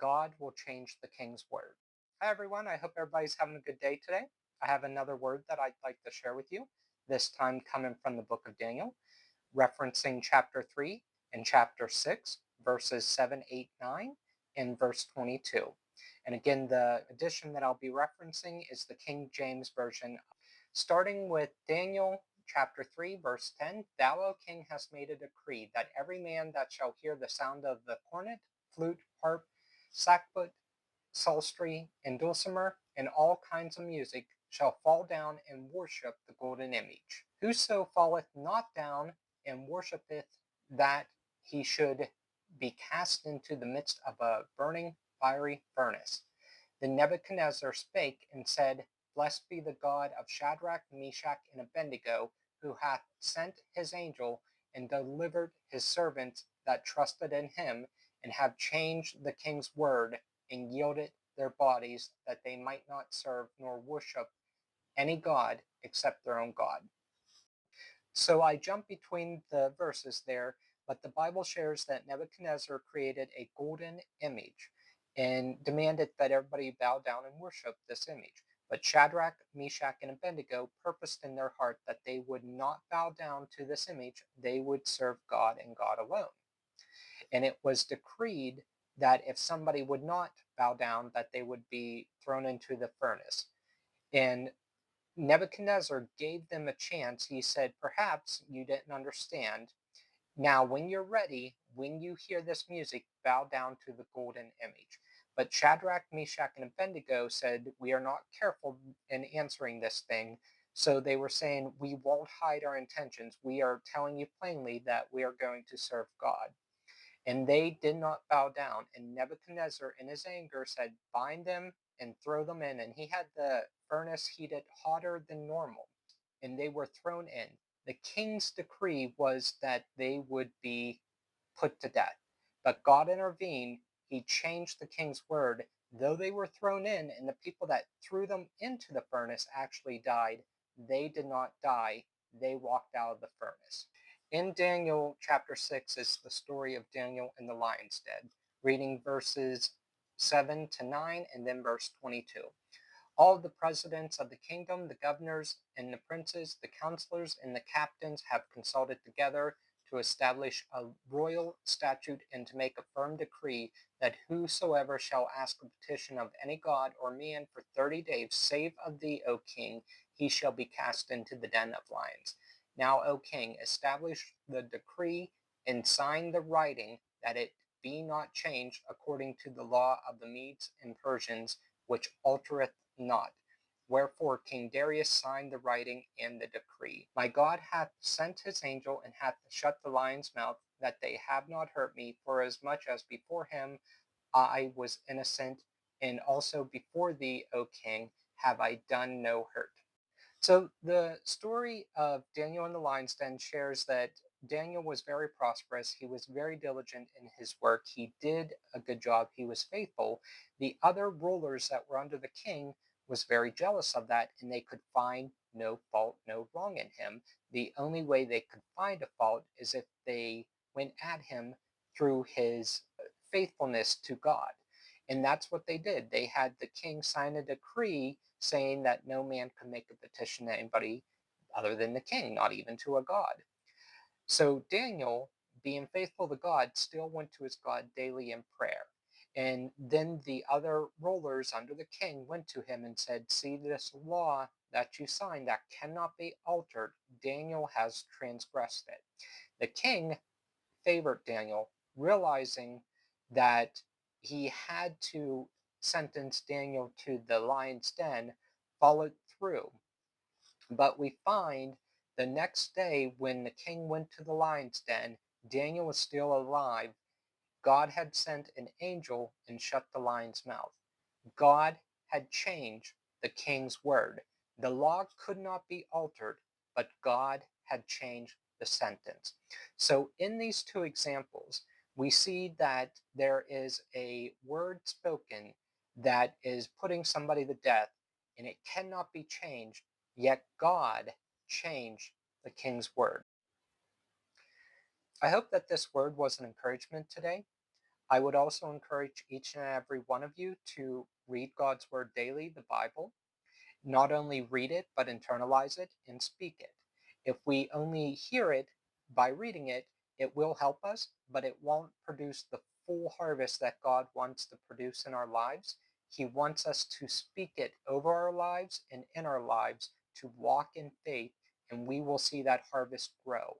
God will change the king's word. Hi, everyone. I hope everybody's having a good day today. I have another word that I'd like to share with you, this time coming from the book of Daniel, referencing chapter 3 and chapter 6, verses 7, 8, 9, and verse 22. And again, the edition that I'll be referencing is the King James Version. Starting with Daniel chapter 3, verse 10, Thou, O king, hast made a decree that every man that shall hear the sound of the cornet, flute, harp, sackbut, psaltery, and dulcimer, and all kinds of music, shall fall down and worship the golden image. Whoso falleth not down and worshippeth that, he should be cast into the midst of a burning fiery furnace. Then Nebuchadnezzar spake and said, Blessed be the God of Shadrach, Meshach, and Abednego, who hath sent his angel and delivered his servants that trusted in him, and have changed the king's word, and yielded their bodies, that they might not serve nor worship any god except their own God. So I jump between the verses there, but the Bible shares that Nebuchadnezzar created a golden image and demanded that everybody bow down and worship this image. But Shadrach, Meshach, and Abednego purposed in their heart that they would not bow down to this image, they would serve God and God alone. And it was decreed that if somebody would not bow down, that they would be thrown into the furnace. And Nebuchadnezzar gave them a chance. He said, perhaps you didn't understand. Now, when you're ready, when you hear this music, bow down to the golden image. But Shadrach, Meshach, and Abednego said, we are not careful in answering this thing. So they were saying, we won't hide our intentions. We are telling you plainly that we are going to serve God. And they did not bow down. And Nebuchadnezzar, in his anger, said, bind them and throw them in. And he had the furnace heated hotter than normal. And they were thrown in. The king's decree was that they would be put to death. But God intervened. He changed the king's word. Though they were thrown in, and the people that threw them into the furnace actually died, they did not die. They walked out of the furnace. In Daniel chapter 6 is the story of Daniel in the lion's den, reading verses 7 to 9 and then verse 22. All the presidents of the kingdom, the governors and the princes, the counsellors and the captains have consulted together to establish a royal statute and to make a firm decree that whosoever shall ask a petition of any god or man for 30 days, save of thee, O king, he shall be cast into the den of lions. Now, O king, establish the decree and sign the writing, that it be not changed according to the law of the Medes and Persians, which altereth not. Wherefore King Darius signed the writing and the decree. My God hath sent his angel, and hath shut the lion's mouth, that they have not hurt me, for as much as before him I was innocent, and also before thee, O king, have I done no hurt. So the story of Daniel in the lion's den shares that Daniel was very prosperous. He was very diligent in his work. He did a good job. He was faithful. The other rulers that were under the king was very jealous of that, and they could find no fault, no wrong in him. The only way they could find a fault is if they went at him through his faithfulness to God. And that's what they did. They had the king sign a decree saying that no man could make a petition to anybody other than the king, not even to a god. So Daniel, being faithful to God, still went to his God daily in prayer. And then the other rulers under the king went to him and said, see, this law that you signed that cannot be altered, Daniel has transgressed it. The king favored Daniel, realizing that he had to sentence Daniel to the lion's den, followed through. But we find the next day when the king went to the lion's den, Daniel was still alive. God had sent an angel and shut the lion's mouth. God had changed the king's word. The law could not be altered, but God had changed the sentence. So in these two examples, we see that there is a word spoken that is putting somebody to death, and it cannot be changed, yet God changed the king's word. I hope that this word was an encouragement today. I would also encourage each and every one of you to read God's Word daily, the Bible. Not only read it, but internalize it and speak it. If we only hear it by reading it, it will help us, but it won't produce the full harvest that God wants to produce in our lives. He wants us to speak it over our lives and in our lives, to walk in faith, and we will see that harvest grow.